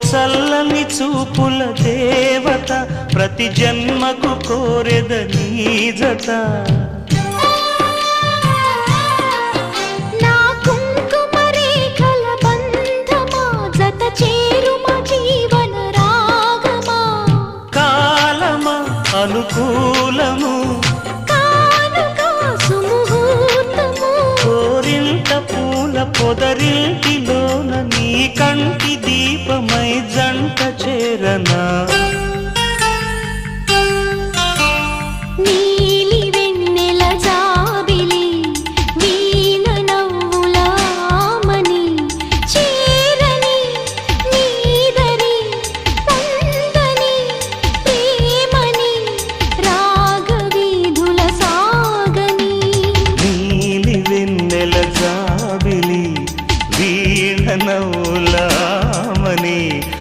చల్లని చూపుల దేవత ప్రతి జన్మకు కోరెద నీ జత నా కుంకుమ రేఖల బంధమా జత చేరుమ జీవన రాగమా కాలమా అనుకూలము కానుక సుముహూర్తము కోరింత పూల పొదరింటిలోన నీ కంటి దీపమై జంట చేరనా